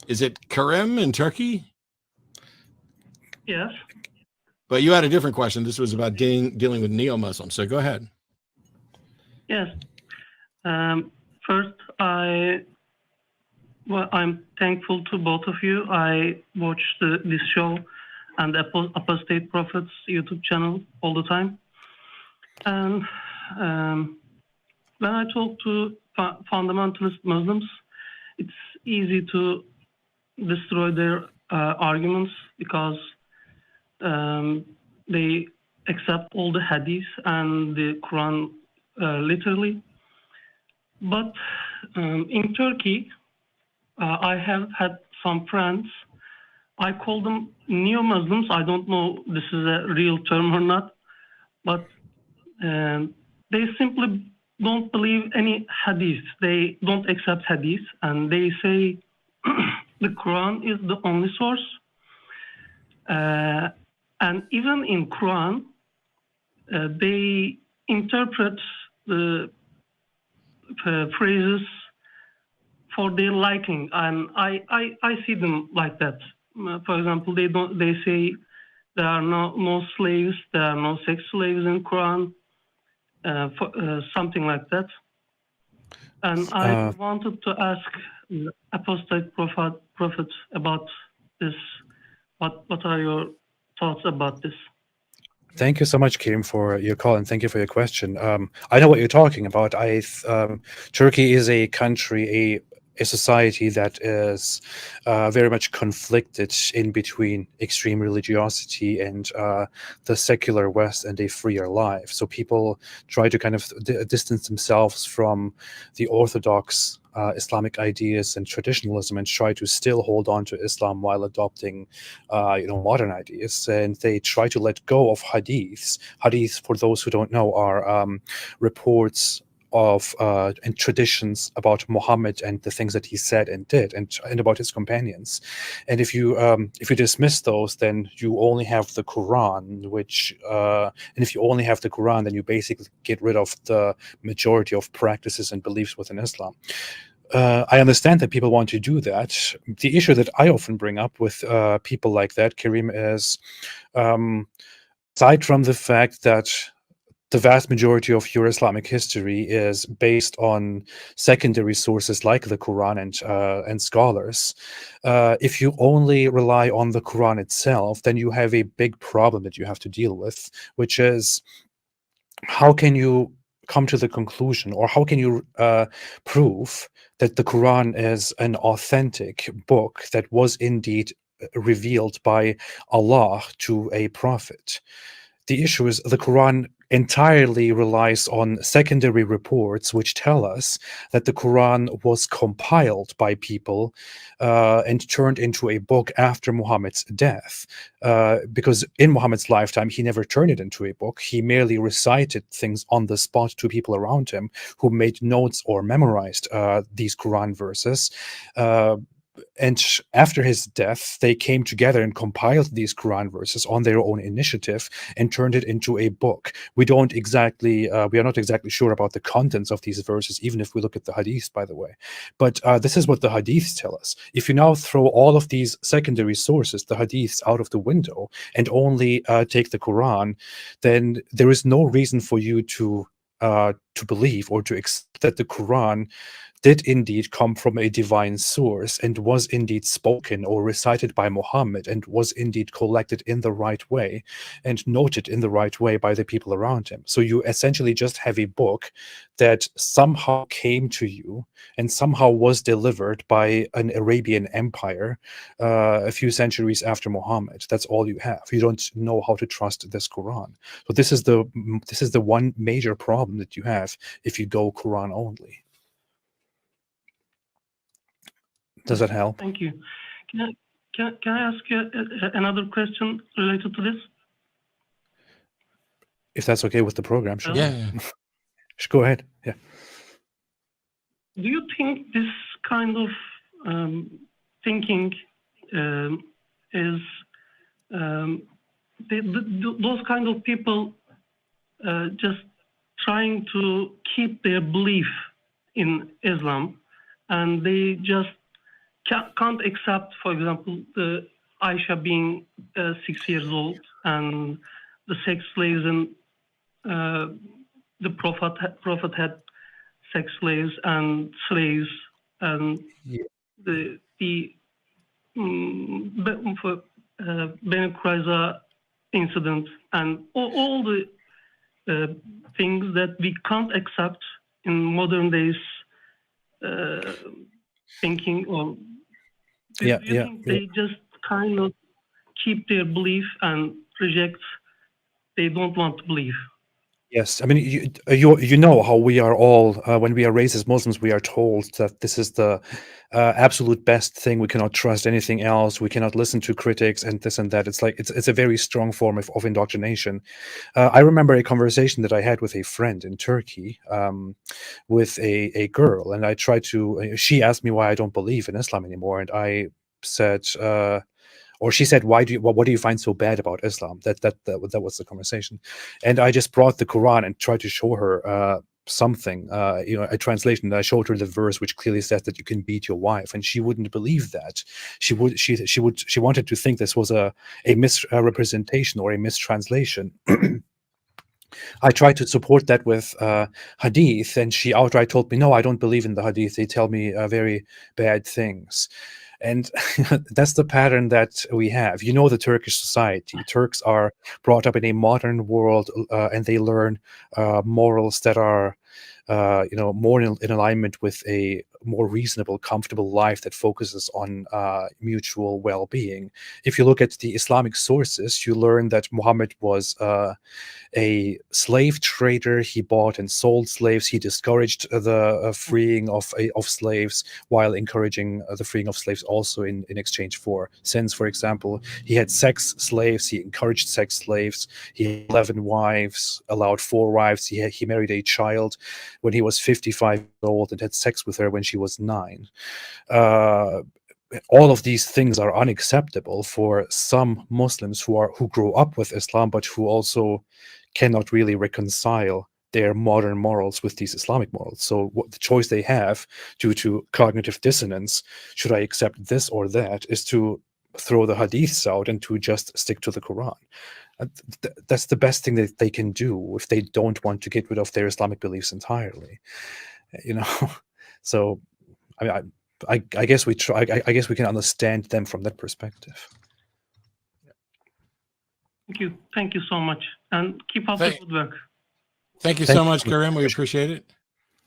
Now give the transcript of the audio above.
Is it Kerim in Turkey? Yes. But you had a different question. This was about dealing with neo-Muslims. So go ahead. Yes. First, I'm thankful to both of you. I watch this show and the Apostate Prophets YouTube channel all the time. And when I talk to fundamentalist Muslims, it's easy to destroy their arguments because they accept all the hadiths and the Quran literally. But in Turkey, I have had some friends. I call them neo-Muslims. I don't know if this is a real term or not, but they simply don't believe any hadith. They don't accept hadith, and they say the Quran is the only source. And even in Quran, they interpret the phrases for their liking, and I see them like that. For example, they say there are no slaves, there are no sex slaves in Quran, something like that. And I wanted to ask Apostate Prophet about this. What are your thoughts about this? Thank you so much, Kerim, for your call, and thank you for your question. I know what you're talking about. Turkey is a country, a society that is very much conflicted in between extreme religiosity and the secular West and a freer life. So people try to kind of distance themselves from the orthodox Islamic ideas and traditionalism and try to still hold on to Islam while adopting modern ideas. And they try to let go of hadiths. Hadiths, for those who don't know, are reports of and traditions about Muhammad and the things that he said and did, and about his companions. And if you dismiss those, then you only have the Quran, and if you only have the Quran, then you basically get rid of the majority of practices and beliefs within Islam. I understand that people want to do that. The issue that I often bring up with people like that, Kerim, is aside from the fact that the vast majority of your Islamic history is based on secondary sources like the Quran and scholars. If you only rely on the Quran itself, then you have a big problem that you have to deal with, which is how can you come to the conclusion, or how can you prove that the Quran is an authentic book that was indeed revealed by Allah to a prophet? The issue is the Quran entirely relies on secondary reports which tell us that the Quran was compiled by people and turned into a book after Muhammad's death. Because in Muhammad's lifetime, he never turned it into a book. He merely recited things on the spot to people around him who made notes or memorized these Quran verses. And after his death, they came together and compiled these Quran verses on their own initiative and turned it into a book. We are not exactly sure about the contents of these verses, even if we look at the hadiths, by the way. But this is what the hadiths tell us. If you now throw all of these secondary sources, the hadiths, out of the window and only take the Quran, then there is no reason for you to believe or to accept that the Quran did indeed come from a divine source and was indeed spoken or recited by Muhammad and was indeed collected in the right way and noted in the right way by the people around him. So you essentially just have a book that somehow came to you and somehow was delivered by an Arabian empire a few centuries after Muhammad. That's all you have. You don't know how to trust this Quran. So this is the one major problem that you have if you go Quran only. Does that help? Thank you. Can I ask you another question related to this? If that's okay with the program, sure. Yeah. Go ahead. Yeah. Do you think this kind of thinking is those kind of people just trying to keep their belief in Islam, and they just can't accept, for example, the Aisha being 6 years old and the sex slaves and the prophet had sex slaves and slaves and the Bene Qurayza incident and all the things that we can't accept in modern days thinking, or do you think they just kind of keep their belief and reject, they don't want to believe? Yes, I mean, you know how we are all, when we are raised as Muslims, we are told that this is the absolute best thing. We cannot trust anything else. We cannot listen to critics and this and that. It's like it's a very strong form of indoctrination. I remember a conversation that I had with a friend in Turkey, with a girl, and I tried to. She asked me why I don't believe in Islam anymore, and I said. Or she said, "What do you find so bad about Islam?" That was the conversation, and I just brought the Quran and tried to show her something, a translation. I showed her the verse which clearly says that you can beat your wife, and she wouldn't believe that. She wanted to think this was a misrepresentation or a mistranslation. I tried to support that with hadith, and she outright told me, "No, I don't believe in the hadith. They tell me very bad things." And that's the pattern that we have. You know, the Turkish society. Turks are brought up in a modern world, and they learn morals that are, more in alignment with a more reasonable, comfortable life that focuses on mutual well-being. If you look at the Islamic sources, you learn that Muhammad was a slave trader. He bought and sold slaves. He discouraged the freeing of slaves while encouraging the freeing of slaves also in exchange for sins. For example, he had sex slaves. He encouraged sex slaves. He had 11 wives, allowed 4 wives. He married a child when he was 55 years old and had sex with her when she was 9. All of these things are unacceptable for some Muslims who grow up with Islam, but who also cannot really reconcile their modern morals with these Islamic morals. So what the choice they have due to cognitive dissonance, should I accept this or that, is to throw the hadiths out and to just stick to the Quran. That's the best thing that they can do if they don't want to get rid of their Islamic beliefs entirely. So I mean, I guess we try. I guess we can understand them from that perspective. Thank you so much, and keep up the good work. Thank you so much, Kerim. We appreciate it.